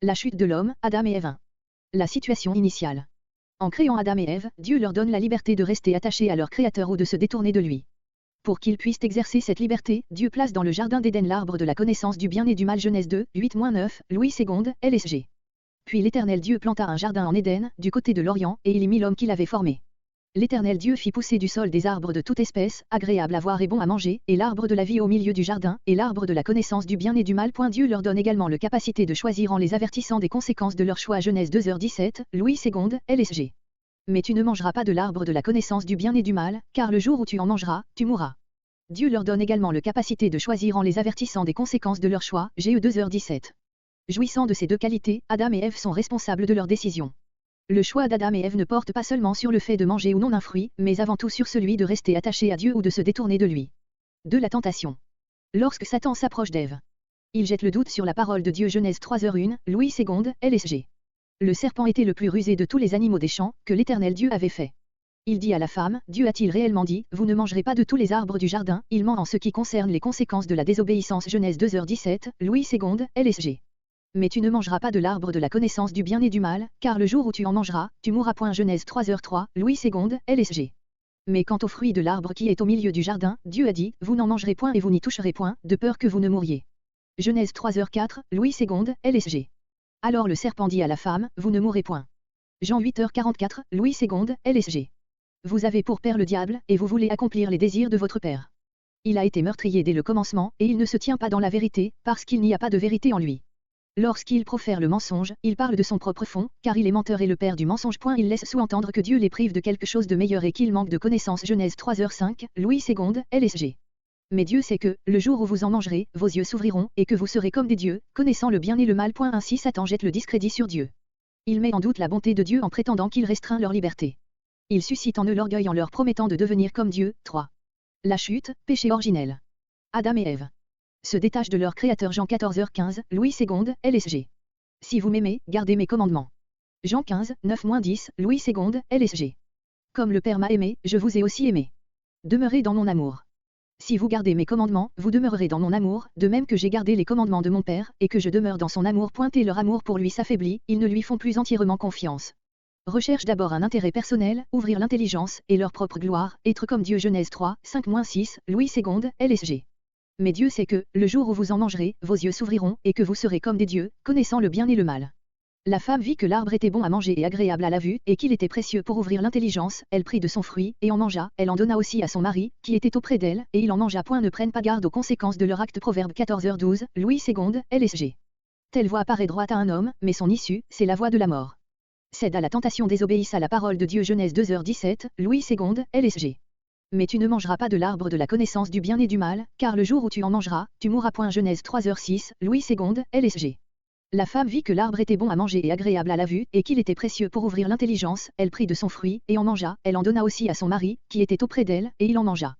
La chute de l'homme, Adam et Ève 1. La situation initiale. En créant Adam et Ève, Dieu leur donne la liberté de rester attachés à leur Créateur ou de se détourner de lui. Pour qu'ils puissent exercer cette liberté, Dieu place dans le jardin d'Éden l'arbre de la connaissance du bien et du mal. Genèse 2, 8-9, Louis II, LSG. Puis l'Éternel Dieu planta un jardin en Éden, du côté de l'Orient, et il y mit l'homme qu'il avait formé. L'Éternel Dieu fit pousser du sol des arbres de toute espèce, agréables à voir et bons à manger, et l'arbre de la vie au milieu du jardin, et l'arbre de la connaissance du bien et du mal. Dieu leur donne également la capacité de choisir en les avertissant des conséquences de leur choix. Genèse 2h17, Louis II, LSG. Mais tu ne mangeras pas de l'arbre de la connaissance du bien et du mal, car le jour où tu en mangeras, tu mourras. Dieu leur donne également la capacité de choisir en les avertissant des conséquences de leur choix. GE 2h17. Jouissant de ces deux qualités, Adam et Ève sont responsables de leurs décisions. Le choix d'Adam et Ève ne porte pas seulement sur le fait de manger ou non un fruit, mais avant tout sur celui de rester attaché à Dieu ou de se détourner de lui. De la tentation. Lorsque Satan s'approche d'Ève, il jette le doute sur la parole de Dieu. Genèse 3h1, Louis II, LSG. Le serpent était le plus rusé de tous les animaux des champs que l'Éternel Dieu avait fait. Il dit à la femme, Dieu a-t-il réellement dit, vous ne mangerez pas de tous les arbres du jardin? Il ment en ce qui concerne les conséquences de la désobéissance. Genèse 2h17, Louis II, LSG. Mais tu ne mangeras pas de l'arbre de la connaissance du bien et du mal, car le jour où tu en mangeras, tu mourras. Genèse 3h3, Louis II, LSG. Mais quant au fruit de l'arbre qui est au milieu du jardin, Dieu a dit, vous n'en mangerez point et vous n'y toucherez point, de peur que vous ne mouriez. Genèse 3h4, Louis II, LSG. Alors le serpent dit à la femme, vous ne mourrez point. Jean 8h44, Louis II, LSG. Vous avez pour père le diable, et vous voulez accomplir les désirs de votre père. Il a été meurtrier dès le commencement, et il ne se tient pas dans la vérité, parce qu'il n'y a pas de vérité en lui. Lorsqu'il profère le mensonge, il parle de son propre fond, car il est menteur et le père du mensonge. Il laisse sous-entendre que Dieu les prive de quelque chose de meilleur et qu'il manque de connaissance. Genèse 3h5, Louis II, LSG. Mais Dieu sait que, le jour où vous en mangerez, vos yeux s'ouvriront, et que vous serez comme des dieux, connaissant le bien et le mal. Ainsi Satan jette le discrédit sur Dieu. Il met en doute la bonté de Dieu en prétendant qu'il restreint leur liberté. Il suscite en eux l'orgueil en leur promettant de devenir comme Dieu. 3. La chute, péché originel. Adam et Ève se détachent de leur Créateur. Jean 14h15, Louis II, LSG. Si vous m'aimez, gardez mes commandements. Jean 15, 9-10, Louis II, LSG. Comme le Père m'a aimé, je vous ai aussi aimé. Demeurez dans mon amour. Si vous gardez mes commandements, vous demeurerez dans mon amour, de même que j'ai gardé les commandements de mon Père, et que je demeure dans son amour. Et leur amour pour lui s'affaiblit, ils ne lui font plus entièrement confiance. Recherchent d'abord un intérêt personnel, ouvrir l'intelligence, et leur propre gloire, être comme Dieu. Genèse 3, 5-6, Louis II, LSG. Mais Dieu sait que, le jour où vous en mangerez, vos yeux s'ouvriront, et que vous serez comme des dieux, connaissant le bien et le mal. La femme vit que l'arbre était bon à manger et agréable à la vue, et qu'il était précieux pour ouvrir l'intelligence, elle prit de son fruit, et en mangea, elle en donna aussi à son mari, qui était auprès d'elle, et il en mangea. Ne prennent pas garde aux conséquences de leur acte. Proverbe 14h12, Louis II, LSG. Telle voie paraît droite à un homme, mais son issue, c'est la voie de la mort. Cède à la tentation, désobéissent à la parole de Dieu. Genèse 2h17, Louis II, LSG. Mais tu ne mangeras pas de l'arbre de la connaissance du bien et du mal, car le jour où tu en mangeras, tu mourras. Genèse 3h6, Louis II, LSG. La femme vit que l'arbre était bon à manger et agréable à la vue, et qu'il était précieux pour ouvrir l'intelligence, elle prit de son fruit, et en mangea, elle en donna aussi à son mari, qui était auprès d'elle, et il en mangea.